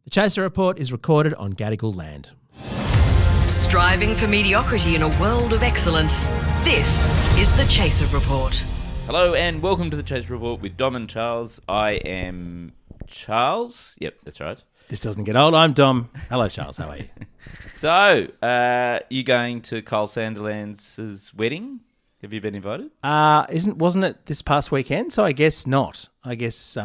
The Chaser Report is recorded on Gadigal land. Striving for mediocrity in a world of excellence. This is the Chaser Report. Hello and welcome to the Chaser Report with Dom and Charles. I am Charles. Yep, that's right. This doesn't get old. I'm Dom. Hello, Charles. How are you? So, you going to Carl Sandilands' wedding? Have you been invited? Wasn't it this past weekend? So I guess not. I guess.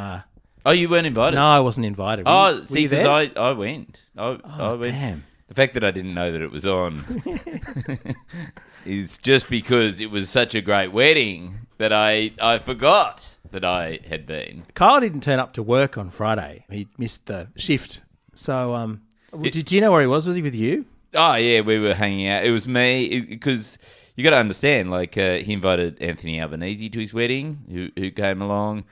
Oh, you weren't invited? No, I wasn't invited. See, because I went. I went. Damn. The fact that I didn't know that it was on is just because it was such a great wedding that I forgot that I had been. Kyle didn't turn up to work on Friday. He missed the shift. So, did you know where he was? Was he with you? Oh, yeah, we were hanging out. It was me, because you got to understand, he invited Anthony Albanese to his wedding, who came along.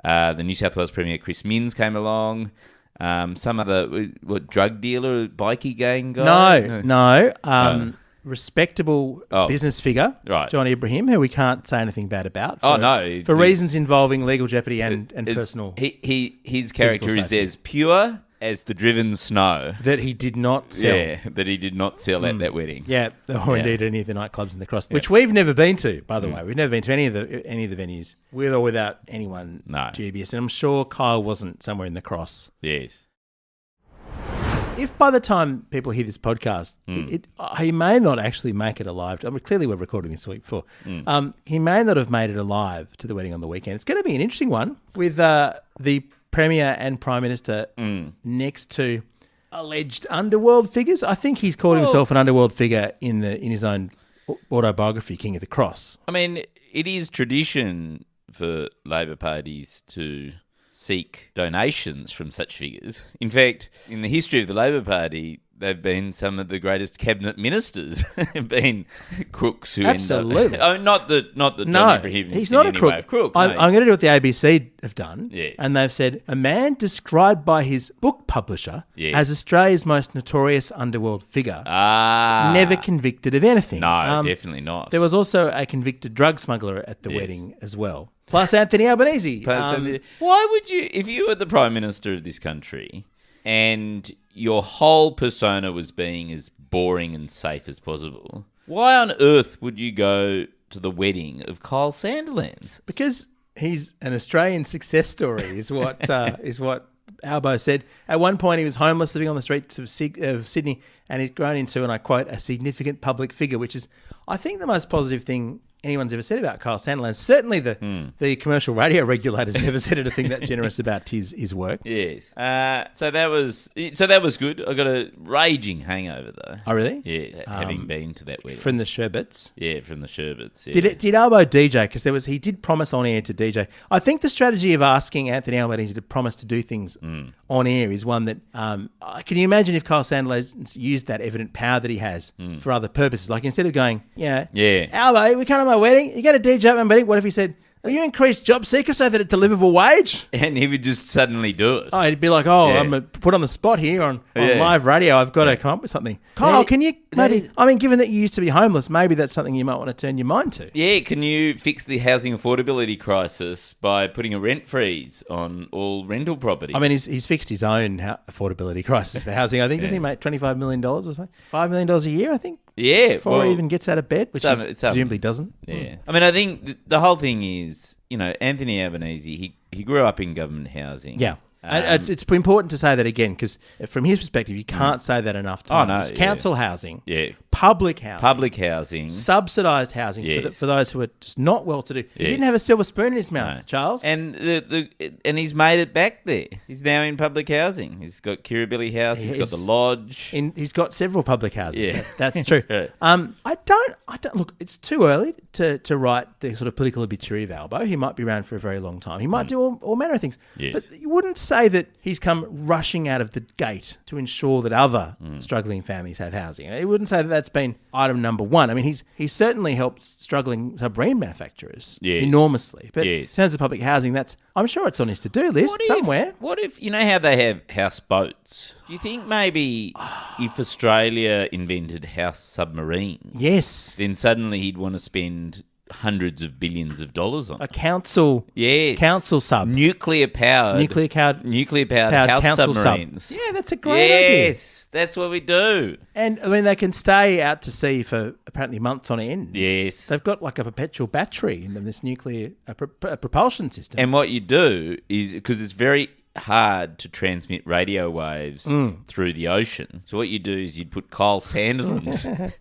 The New South Wales Premier, Chris Minns, came along. Some other, drug dealer, bikie gang guy? No. Respectable business figure, right. John Ibrahim, who we can't say anything bad about. For reasons involving legal jeopardy and personal. His character is as pure as the driven snow. That he did not sell. Yeah, that he did not sell at that wedding. Yeah, or indeed any of the nightclubs in the Cross, which we've never been to, by the way. We've never been to any of the venues, with or without anyone dubious. And I'm sure Kyle wasn't somewhere in the Cross. Yes. If by the time people hear this podcast, he may not actually make it alive. I mean, clearly we're recording this week before. He may not have made it alive to the wedding on the weekend. It's going to be an interesting one with the Premier and Prime Minister next to alleged underworld figures. I think he's called himself an underworld figure in his own autobiography, King of the Cross. I mean, it is tradition for Labor parties to seek donations from such figures. In fact, in the history of the Labor Party, they've been some of the greatest cabinet ministers have been crooks who Absolutely. end up... not that John Ibrahim he's not a crook. I'm going to do what the ABC have done. Yes. And they've said, a man described by his book publisher as Australia's most notorious underworld figure, never convicted of anything. No, definitely not. There was also a convicted drug smuggler at the wedding as well. Plus Anthony Albanese. Why would you, if you were the Prime Minister of this country and your whole persona was being as boring and safe as possible, why on earth would you go to the wedding of Kyle Sandilands? Because he's an Australian success story, is what Albo said. At one point, he was homeless, living on the streets of Sydney, and he's grown into, and I quote, a significant public figure, which is, I think, the most positive thing anyone's ever said about Kyle Sandilands. Certainly the commercial radio regulators never said anything that generous about his work. Yes. So that was good. I got a raging hangover though. Oh really? Yes. Having been to that wedding. From the sherbets. Yeah, from the sherbets. Yeah. Did Albo DJ? Because he did promise on air to DJ. I think the strategy of asking Anthony Albanese to promise to do things on air is one that can you imagine if Kyle Sandilands used that evident power that he has for other purposes? Like instead of going, Albo, we can't have my wedding. You got to DJ at my wedding. What if he said, will you increase job seeker so that it's a livable wage? And he would just suddenly do it. Oh, he'd be like, I'm put on the spot here on live radio. I've got to come up with something. Kyle, can you maybe, given that you used to be homeless, maybe that's something you might want to turn your mind to. Yeah, can you fix the housing affordability crisis by putting a rent freeze on all rental properties? I mean, he's fixed his own affordability crisis for housing. I think, doesn't he make $25 million or something? $5 million a year, I think. Yeah. Before he even gets out of bed, which he presumably doesn't. Yeah. I mean, I think the whole thing is, Anthony Albanese, he grew up in government housing. Yeah. It's important to say that again, because from his perspective, you can't say that enough times. Council housing, public housing, subsidised housing for those who are just not well-to-do. He didn't have a silver spoon in his mouth, Charles. And he's made it back there. He's now in public housing. He's got Kirribilli House. He's got the Lodge. He's got several public houses. Yeah. That's true. Right. I don't look. It's too early to write the sort of political obituary of Albo. He might be around for a very long time. He might do all manner of things. Yes. But you wouldn't say that he's come rushing out of the gate to ensure that other struggling families have housing. He wouldn't say that that's been item number one. I mean, he's certainly helped struggling submarine manufacturers enormously. But in terms of public housing, I'm sure it's on his to-do list somewhere. What if, how they have houseboats? Do you think maybe if Australia invented house submarines, yes, then suddenly he'd want to spend hundreds of billions of dollars on A it. council sub. Nuclear powered house council submarines. Sub. Yeah, that's a great idea. Yes, that's what we do. And, I mean, they can stay out to sea for apparently months on end. Yes. They've got like a perpetual battery in them, this nuclear propulsion system. And what you do is, because it's very hard to transmit radio waves through the ocean, so what you do is you'd put Kyle Sandilands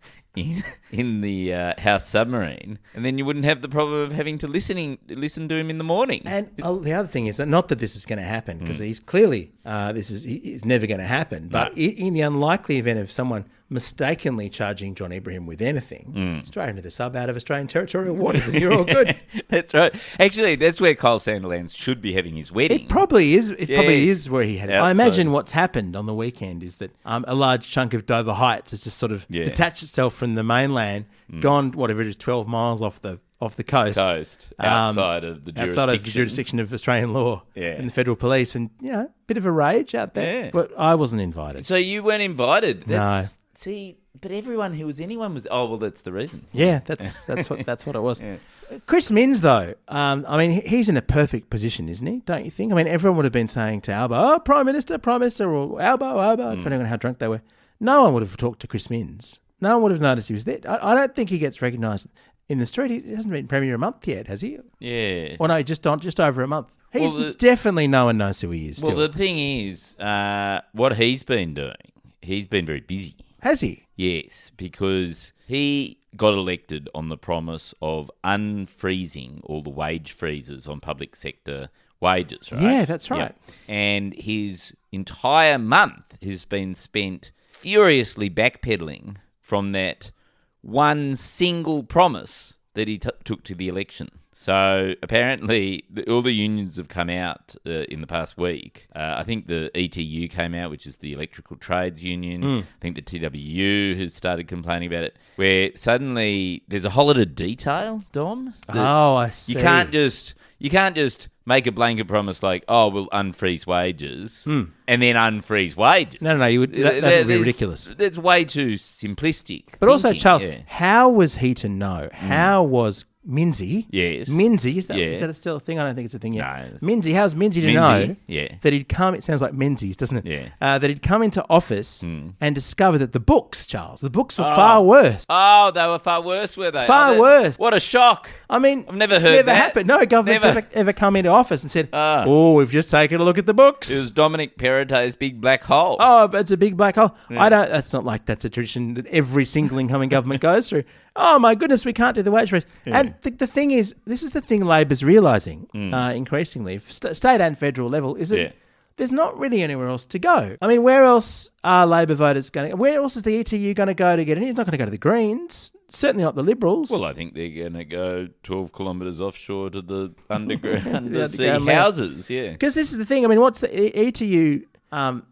in the house submarine, and then you wouldn't have the problem of having to listen to him in the morning. And the other thing is that not that this is going to happen, because he's clearly is never going to happen. But in the unlikely event of someone mistakenly charging John Ibrahim with anything, straight into the sub out of Australian territorial waters, and you're all good. That's right. Actually, that's where Kyle Sandilands should be having his wedding. It probably is. Probably is where he had it. I imagine Outside. what's happened on the weekend is that a large chunk of Dover Heights has just sort of detached itself from the mainland, gone whatever it is, 12 miles off the coast, outside of the jurisdiction of Australian law and the federal police, and bit of a rage out there. Yeah. But I wasn't invited. So you weren't invited. No. See, but anyone was. Oh well, that's the reason. Yeah, that's what it was. Yeah. Chris Minns, though, I mean, he's in a perfect position, isn't he? Don't you think? I mean, everyone would have been saying to Albo, "Oh, Prime Minister," or Albo, depending on how drunk they were. No one would have talked to Chris Minns. No one would have noticed he was there. I don't think he gets recognised in the street. He hasn't been Premier a month yet, has he? Yeah. Well, no, just over a month. Definitely no one knows who he is. Well, the thing is, what he's been doing, he's been very busy. Has he? Yes, because he got elected on the promise of unfreezing all the wage freezes on public sector wages, right? Yeah, that's right. Yep. And his entire month has been spent furiously backpedaling from that one single promise that he took to the election. So apparently all the unions have come out in the past week. I think the ETU came out, which is the Electrical Trades Union. I think the TWU has started complaining about it, where suddenly there's a whole lot of detail, Dom. I see. You can't just make a blanket promise like, oh, we'll unfreeze wages and then unfreeze wages. No, that would be ridiculous. That's way too simplistic. But also, Charles, how was he to know? How was Minzy? Yes. Minzy, is that still a thing? I don't think it's a thing yet. No. Minzy, how's Minzy to know that he'd come, it sounds like Menzies, doesn't it? Yeah. That he'd come into office and discover that the books, Charles, the books were far worse. Oh, they were far worse, were they? Far worse. What a shock. I mean, I've never heard that. Happened. No government's ever come into office and said, we've just taken a look at the books. It was Dominic Perrottet's big black hole. Oh, but it's a big black hole. Yeah. That's not like that's a tradition that every single incoming government goes through. Oh, my goodness, we can't do the wage raise. Yeah. And the thing is, this is the thing Labor's realising increasingly, state and federal level, is that there's not really anywhere else to go. I mean, where else are Labor voters going to go? Where else is the ETU going to go to get in? It's not going to go to the Greens. Certainly not the Liberals. Well, I think they're going to go 12 kilometres offshore to the underground undersea houses, Because this is the thing. I mean, what's the ETU?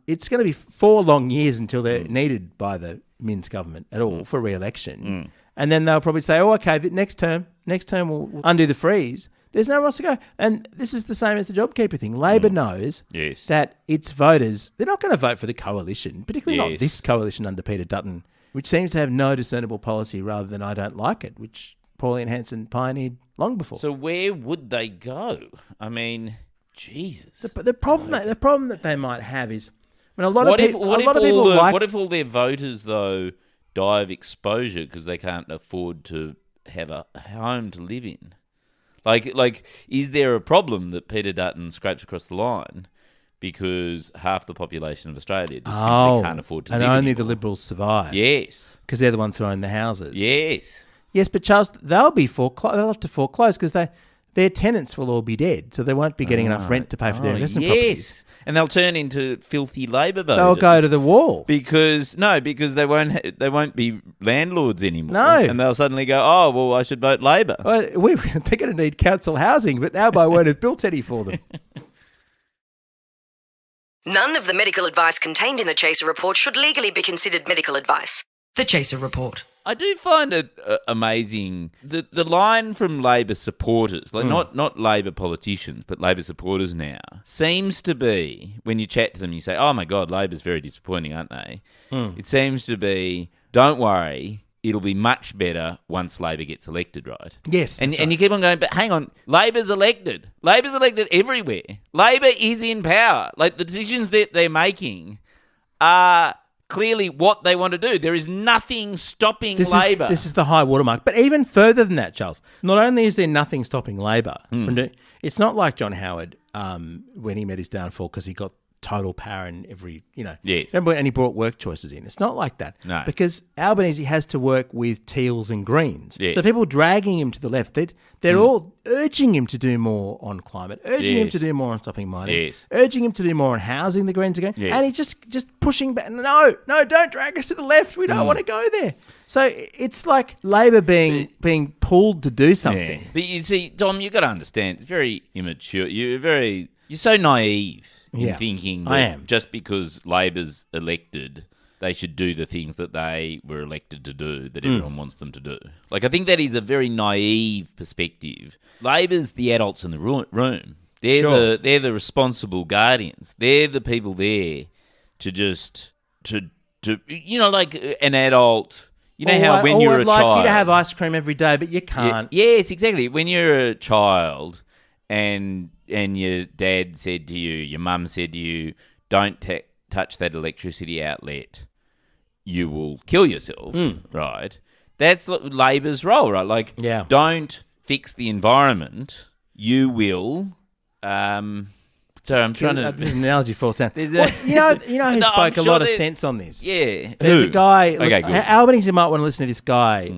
It's going to be 4 long years until they're needed by the Minns government at all for re-election. And then they'll probably say, okay, next term we'll undo the freeze. There's nowhere else to go. And this is the same as the JobKeeper thing. Labor knows that its voters, they're not going to vote for the coalition, particularly not this coalition under Peter Dutton, which seems to have no discernible policy rather than I don't like it, which Pauline Hanson pioneered long before. So where would they go? I mean, Jesus. The problem that they might have is, I mean, what if all their voters, though, die of exposure because they can't afford to have a home to live in? Like, is there a problem that Peter Dutton scrapes across the line because half the population of Australia just simply can't afford to live in? And only the Liberals survive. Yes. Because they're the ones who own the houses. Yes. Yes, but Charles, they'll have to foreclose because their tenants will all be dead, so they won't be getting enough rent to pay for their investment properties. And they'll turn into filthy Labor voters. They'll go to the wall because they won't be landlords anymore. No, and they'll suddenly go, oh well, I should vote Labor. Well, they're going to need council housing, but Albo won't have built any for them. None of the medical advice contained in the Chaser Report should legally be considered medical advice. The Chaser Report. I do find it amazing, the line from Labor supporters, like not Labor politicians, but Labor supporters now, seems to be, when you chat to them, you say, oh my God, Labor's very disappointing, aren't they? It seems to be, don't worry, it'll be much better once Labor gets elected, right? Yes. And that's and right. you keep on going, but hang on, Labor's elected. Labor's elected everywhere. Labor is in power. Like, the decisions that they're making are clearly what they want to do. There is nothing stopping Labor. This is the high watermark. But even further than that, Charles, not only is there nothing stopping Labor from doing, it's not like John Howard when he met his downfall because he got total power in every, Yes. Remember, and he brought work choices in. It's not like that. No. Because Albanese has to work with teals and greens. Yes. So people dragging him to the left, they're all urging him to do more on climate, urging him Yes. to do more on stopping mining, Yes. urging him to do more on housing, the Greens again. Yes. And he's just pushing back. No, don't drag us to the left. We don't want to go there. So it's like Labor being pulled to do something. Yeah. But you see, Dom, you got to understand, it's very immature. You're so naive in thinking I that am. just because Labor's elected, they should do the things that they were elected to do, that everyone wants them to do. Like, I think that is a very naive perspective. Labor's the adults in the room. They're the responsible guardians. They're the people there to just to like an adult. You know how when you're I'd a like child, you to have ice cream every day, but you can't. Yes, exactly. When you're a child and your dad said to you, your mum said to you, don't touch that electricity outlet, you will kill yourself, right? That's Labor's role, right? Like, don't fix the environment, you will... So I'm trying to... The analogy falls down. There's you know who No, spoke I'm a sure lot of there- sense on this? Yeah. There's Who? a guy... Okay, good. Albanese might want to listen to this guy,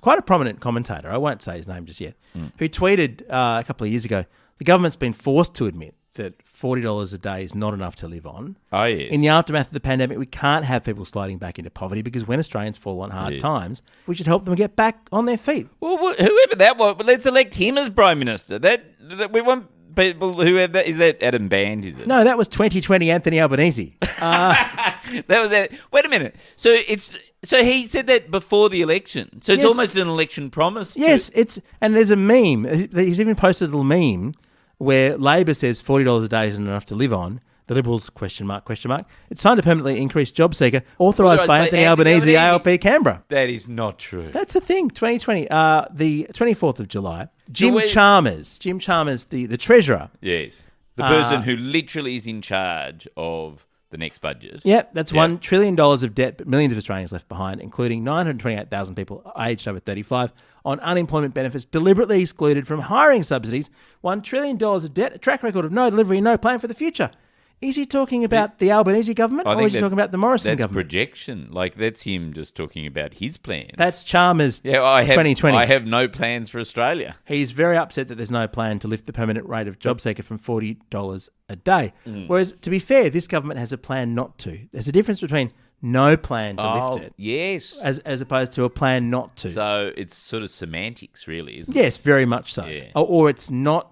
quite a prominent commentator, I won't say his name just yet, who tweeted a couple of years ago, the government's been forced to admit that $40 a day is not enough to live on. Oh, yes. In the aftermath of the pandemic, we can't have people sliding back into poverty because when Australians fall on hard times, we should help them get back on their feet. Well, whoever that was, let's elect him as Prime Minister. That we want people who have that. Is that Adam Band, is it? No, that was 2020 Anthony Albanese. That was it. Wait a minute. So he said that before the election. So it's Yes. almost an election promise. Yes, and there's a meme. He's even posted a little meme where Labor says $40 a day isn't enough to live on. The Liberals, question mark. It's time to permanently increase job seeker, authorised by Anthony Albanese, ALP Canberra. That is not true. That's the thing, 2020. The 24th of July, Jim Chalmers, the Treasurer. Yes. The person who literally is in charge of the next budget. Yep, that's $1 trillion of debt, but millions of Australians left behind, including 928,000 people aged over 35 on unemployment benefits, deliberately excluded from hiring subsidies. $1 trillion of debt, a track record of no delivery, no plan for the future. Is he talking about the Albanese government, or is he talking about the Morrison government? That's projection. Like, that's him just talking about his plans. That's Chalmers 2020. I have no plans for Australia. He's very upset that there's no plan to lift the permanent rate of job seeker from $40 a day. Whereas, to be fair, this government has a plan not to. There's a difference between no plan to lift it, yes, as opposed to a plan not to. So it's sort of semantics, really, isn't it? Yes, very much so. Yeah. Or it's not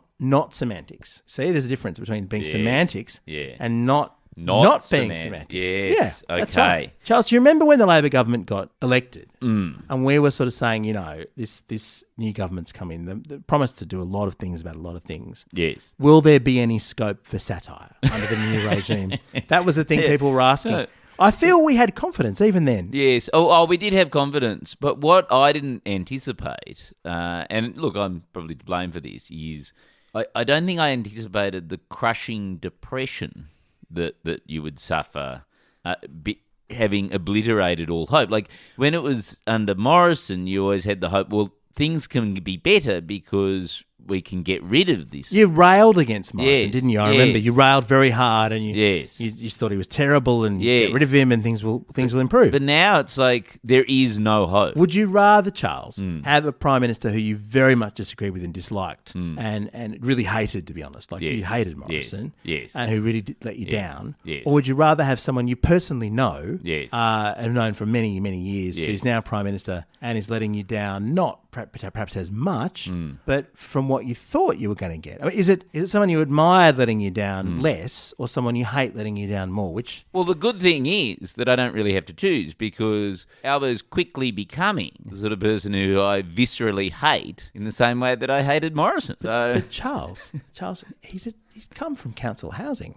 semantics. See, there's a difference between being semantics and not being semantics. Yes. Yeah, that's okay. right. Charles, do you remember when the Labor government got elected and we were sort of saying, this new government's come in, the promise to do a lot of things about a lot of things. Yes. Will there be any scope for satire under the new regime? That was the thing people were asking. No. I feel we had confidence even then. Yes. Oh, we did have confidence. But what I didn't anticipate, and look, I'm probably to blame for this, is I don't think I anticipated the crushing depression that you would suffer having obliterated all hope. Like, when it was under Morrison, you always had the hope, well, things can be better because we can get rid of this. You railed against Morrison, Yes, didn't you? I remember yes. you railed very hard, and you thought he was terrible, and Yes. get rid of him, and things will improve. But now it's like there is no hope. Would you rather, Charles, have a prime minister who you very much disagreed with and disliked, and really hated, to be honest, like you hated Morrison, Yes. and who really did let you down, Yes. or would you rather have someone you personally know, Yes. and have known for many, many years, Yes. who's now prime minister and is letting you down, not perhaps as much, but from what you thought you were going to get? I mean, is it someone you admired letting you down less, or someone you hate letting you down more? Which? Well, the good thing is that I don't really have to choose, because Albo's quickly becoming the sort of person who I viscerally hate in the same way that I hated Morrison. So But Charles, he's come from council housing.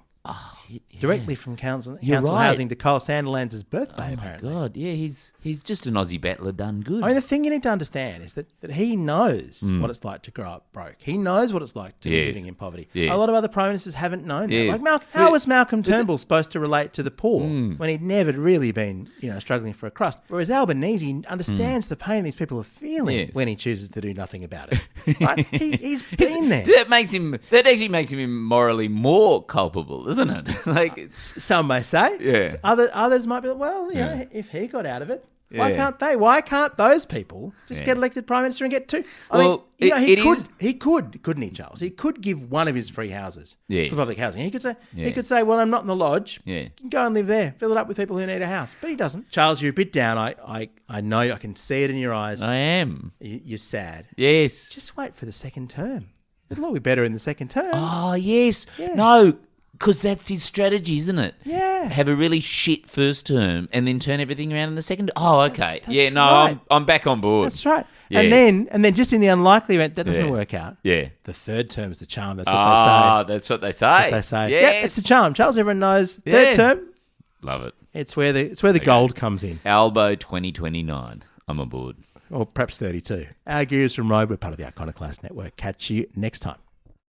Directly from council You're right. housing to Kyle Sandilands' birthday, Oh, my apparently. God. Yeah, he's just an Aussie battler done good. I mean, the thing you need to understand is that he knows what it's like to grow up broke. He knows what it's like to be Yes. living in poverty. Yes. A lot of other prime ministers haven't known that. Yes. Like how was Malcolm Turnbull supposed to relate to the poor when he'd never really been, struggling for a crust? Whereas Albanese understands the pain these people are feeling Yes. when he chooses to do nothing about it. Right? He's been there. That actually makes him morally more culpable, isn't it? Like, Some may say. Yeah. Others might be like, well, if he got out of it, why can't they? Why can't those people just get elected prime minister and get two? He could, couldn't he, Charles? He could give one of his free houses for public housing. He could say, well, I'm not in the lodge. Yeah. You can go and live there. Fill it up with people who need a house. But he doesn't. Charles, you're a bit down. I know. I can see it in your eyes. I am. You're sad. Yes. Just wait for the second term. It'll all be better in the second term. Oh, yes. Yeah. No, because that's his strategy, isn't it? Yeah. Have a really shit first term and then turn everything around in the second. Oh, okay. That's right. I'm back on board. That's right. Yes. And then just in the unlikely event that doesn't work out. Yeah. The third term is the charm. That's what they say. That's what they say. That's what they say. Yes. Yeah, it's the charm. Charles, everyone knows. Third term, Love it. it's where the gold comes in. Albo 2029. I'm on board. Or perhaps 32. Our Gurus from Road, we're part of the Iconoclast Network. Catch you next time.